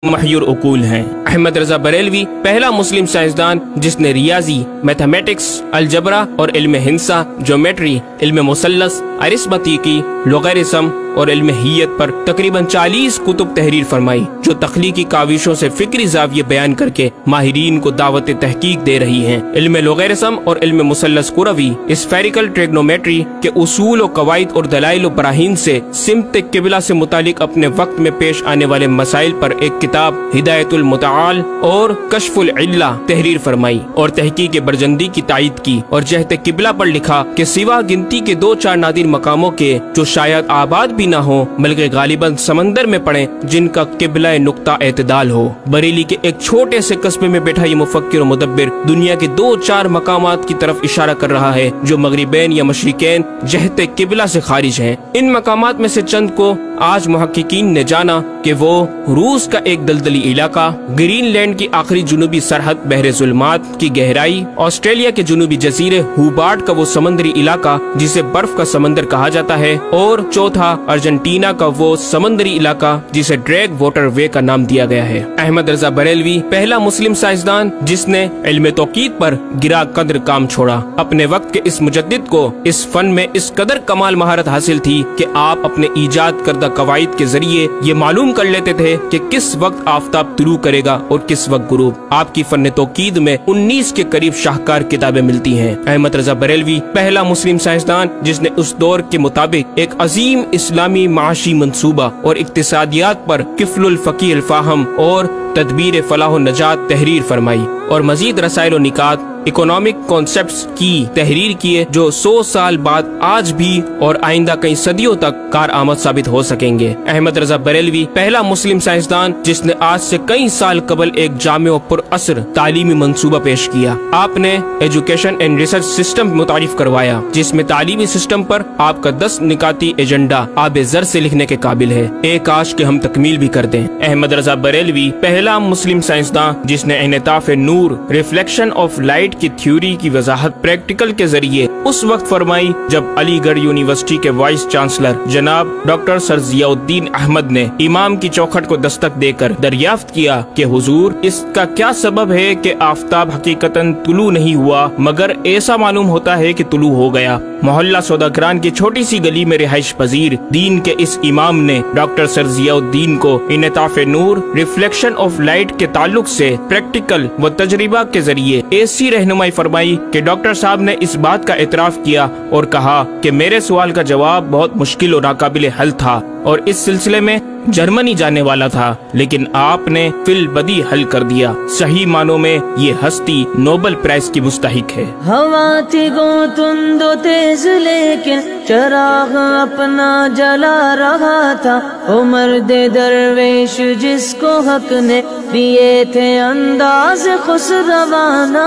محیور عقول ہیں۔ احمد رضا بریلوی پہلا مسلم سائنسدان جس نے ریاضی، میتھمیٹکس، الجبرا اور علم ہندسہ، جیومیٹری، علم مثلث، ارثمیٹک، لوگرثم اور علم ہیت پر تقریباً 40 کتب تحریر فرمائی، جو تخلیقی کاوشوں سے فکری زاویے بیان کر کے ماہرین کو دعوت تحقیق دے رہی ہیں۔ علم لوگرثم اور علم مثلث کروی، اسفیریکل ٹریگنومیٹری کے اصول و قواعد اور دلائل و براہین سے سمت قبلہ سے متعلق اپنے وقت میں پیش آنے والے مسائل پر ایک کتاب ہدایت المتعال اور کشف العلہ تحریر فرمائی اور تحقیق برجندی کی تائید کی، اور جہت قبلہ پر لکھا کہ سوا گنتی کے 2-4 نادر مقاموں کے جو شاید آباد بھی نہ ہوں بلکہ غالباً سمندر میں پڑیں، جن کا قبلہ نقطہ اعتدال ہو۔ بریلی کے ایک چھوٹے سے قصبے میں بیٹھا یہ مفکر و مدبر دنیا کے 2-4 مقامات کی طرف اشارہ کر رہا ہے جو مغربین یا مشرقین جہت قبلہ سے خارج ہیں۔ ان مقامات میں سے چند کو آج محققین نے جانا کہ وہ روس کا ایک دلدلی علاقہ، گرین لینڈ کی آخری جنوبی سرحد بحر ظلمات کی گہرائی، آسٹریلیا کے جنوبی جزیرے ہوبارٹ کا وہ سمندری علاقہ جسے برف کا سمندر کہا جاتا ہے، اور چوتھا ارجنٹینا کا وہ سمندری علاقہ جسے ڈریگ واٹر وے کا نام دیا گیا ہے۔ احمد رضا بریلوی پہلا مسلم سائنسدان جس نے علم توقیت پر گرا قدر کام چھوڑا۔ اپنے وقت کے اس مجدد کو اس فن میں اس قدر کمال مہارت حاصل تھی کہ آپ اپنے ایجاد کردہ قواعد کے ذریعے یہ معلوم کر لیتے تھے کہ کس وقت آفتاب طلوع کرے گا اور کس وقت غروب۔ آپ کی فن توقید میں 19 کے قریب شاہکار کتابیں ملتی ہیں۔ احمد رضا بریلوی پہلا مسلم سائنسدان جس نے اس دور کے مطابق ایک عظیم اسلامی معاشی منصوبہ اور اقتصادیات پر کفل الفقیہ الفاہم اور تدبیر فلاح و نجات تحریر فرمائی، اور مزید رسائل و نکات اکنامک کانسیپٹس کی تحریر کیے جو 100 سال بعد آج بھی اور آئندہ کئی صدیوں تک کارآمد ثابت ہو سکیں گے۔ احمد رضا بریلوی پہلا مسلم سائنسدان جس نے آج سے کئی سال قبل ایک جامع و پر اثر تعلیمی منصوبہ پیش کیا۔ آپ نے ایجوکیشن اینڈ ریسرچ سسٹم متعارف کروایا جس میں تعلیمی سسٹم پر آپ کا 10 نکاتی ایجنڈا آب زر سے لکھنے کے قابل ہے، ایک کاش کہ ہم تکمیل بھی کر دیں۔ احمد رضا بریلوی پہلا مسلم سائنسدان جس نے انعطاف نور، ریفلیکشن آف لائٹ کی تھیوری کی وضاحت پریکٹیکل کے ذریعے اس وقت فرمائی جب علی گڑھ یونیورسٹی کے وائس چانسلر جناب ڈاکٹر سر ضیاء الدین احمد نے امام کی چوکھٹ کو دستک دے کر دریافت کیا کہ حضور اس کا کیا سبب ہے کہ آفتاب حقیقتاً طلوع نہیں ہوا مگر ایسا معلوم ہوتا ہے کہ طلوع ہو گیا۔ محلہ سوداگران کی چھوٹی سی گلی میں رہائش پذیر دین کے اس امام نے ڈاکٹر سر ضیاء الدین کو انعطاف نور، ریفلیکشن آف لائٹ کے تعلق سے پریکٹیکل و تجربہ کے ذریعے ایسی رہنمائی فرمائی کہ ڈاکٹر صاحب نے اس بات کا اعتراف کیا اور کہا کہ میرے سوال کا جواب بہت مشکل اور ناقابل حل تھا اور اس سلسلے میں جرمنی جانے والا تھا، لیکن آپ نے فی البدی حل کر دیا۔ صحیح معنوں میں یہ ہستی نوبل پرائز کی مستحق ہے۔ ہوا تھی گو تند و تیز لیکن چراغ اپنا جلا رہا تھا، وہ مرد درویش جس کو حق نے دیے تھے انداز خسروانہ۔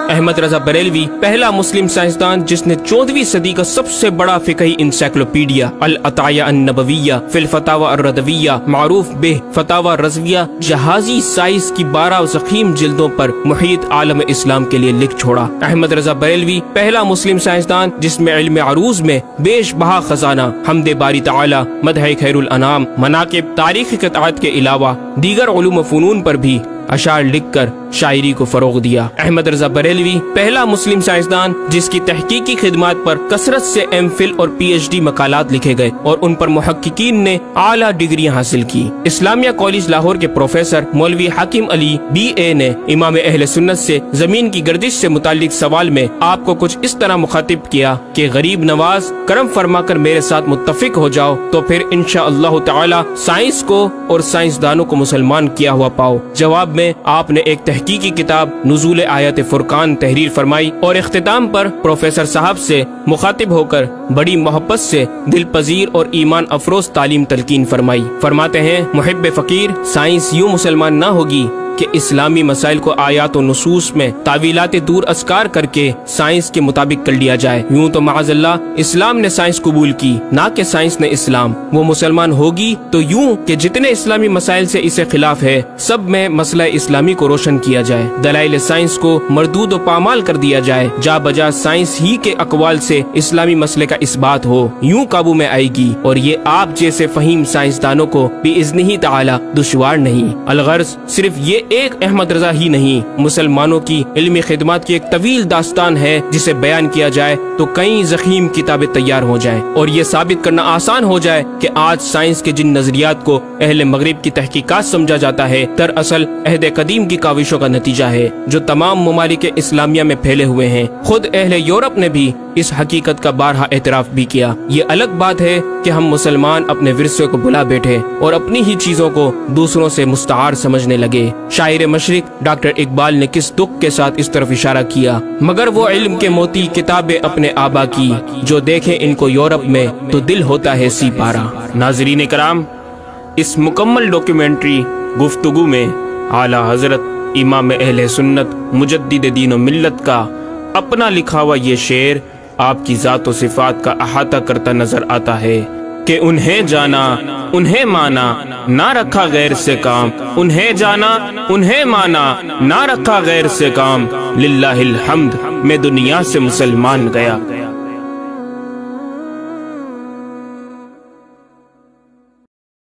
احمد رضا بریلوی پہلا مسلم سائنسدان جس نے 14ویں صدی کا سب سے بڑا فقہی انسائکلوپیڈیا العطایہ النبویہ فی الفتاوی الرضویہ معروف بہ فتاوی رضویہ جہازی سائز کی 12 ضخیم جلدوں پر محیط عالم اسلام کے لیے لکھ چھوڑا۔ احمد رضا بریلوی پہلا مسلم سائنسدان جس میں علم عروض میں بیش بہا خزانہ، حمد باری تعالی، مدح خیر الانام، مناقب، تاریخی قطعات کے علاوہ دیگر علوم و فنون پر بھی اشعار لکھ کر شاعری کو فروغ دیا۔ احمد رضا بریلوی پہلا مسلم سائنسدان جس کی تحقیقی خدمات پر کثرت سے ایم فل اور پی ایچ ڈی مقالات لکھے گئے اور ان پر محققین نے اعلیٰ ڈگریاں حاصل کی۔ اسلامیہ کالج لاہور کے پروفیسر مولوی حاکم علی BA نے امام اہل سنت سے زمین کی گردش سے متعلق سوال میں آپ کو کچھ اس طرح مخاطب کیا کہ غریب نواز کرم فرما کر میرے ساتھ متفق ہو جاؤ تو پھر انشاءاللہ تعالی سائنس کو اور سائنسدانوں کو مسلمان کیا ہوا پاؤ۔ جواب میں آپ نے ایک تحقیقی کتاب نزول آیات فرقان تحریر فرمائی اور اختتام پر پروفیسر صاحب سے مخاطب ہو کر بڑی محبت سے دل پذیر اور ایمان افروز تعلیم تلقین فرمائی۔ فرماتے ہیں محب فقیر سائنس یوں مسلمان نہ ہوگی کہ اسلامی مسائل کو آیات و نصوص میں تعویلات دور اسکار کر کے سائنس کے مطابق کر لیا جائے۔ یوں تو معاذ اللہ اسلام نے سائنس قبول کی، نہ کہ سائنس نے اسلام۔ وہ مسلمان ہوگی تو یوں کہ جتنے اسلامی مسائل سے اسے خلاف ہے سب میں مسئلہ اسلامی کو روشن کیا جائے، دلائل سائنس کو مردود و پامال کر دیا جائے، جا بجا سائنس ہی کے اقوال سے اسلامی مسئلے کا اثبات ہو، یوں قابو میں آئے گی۔ اور یہ آپ جیسے فہیم سائنسدانوں کو بِإِذْنِهِ تعالی دشوار نہیں۔ الغرض صرف یہ ایک احمد رضا ہی نہیں، مسلمانوں کی علمی خدمات کی ایک طویل داستان ہے جسے بیان کیا جائے تو کئی ضخیم کتابیں تیار ہو جائیں اور یہ ثابت کرنا آسان ہو جائے کہ آج سائنس کے جن نظریات کو اہل مغرب کی تحقیقات سمجھا جاتا ہے دراصل عہد قدیم کی کاوشوں کا نتیجہ ہے جو تمام ممالک اسلامیہ میں پھیلے ہوئے ہیں۔ خود اہل یورپ نے بھی اس حقیقت کا بارہا اعتراف بھی کیا۔ یہ الگ بات ہے کہ ہم مسلمان اپنے ورثے کو بلا بیٹھے اور اپنی ہی چیزوں کو دوسروں سے مستعار سمجھنے لگے۔ شاعر مشرق ڈاکٹر اقبال نے کس دکھ کے ساتھ اس طرف اشارہ کیا، مگر وہ علم کے موتی کتابیں اپنے آبا کی، جو دیکھیں ان کو یورپ میں تو دل ہوتا ہے سی پارا۔ ناظرین کرام، اس مکمل ڈاکیومنٹری گفتگو میں اعلیٰ حضرت امام اہل سنت مجدد دین و ملت کا اپنا لکھا ہوا یہ شعر آپ کی ذات و صفات کا احاطہ کرتا نظر آتا ہے کہ انہیں جانا انہیں مانا نہ رکھا غیر سے کام، انہیں جانا انہیں مانا نہ رکھا غیر سے کام، للہ الحمد میں دنیا سے مسلمان گیا۔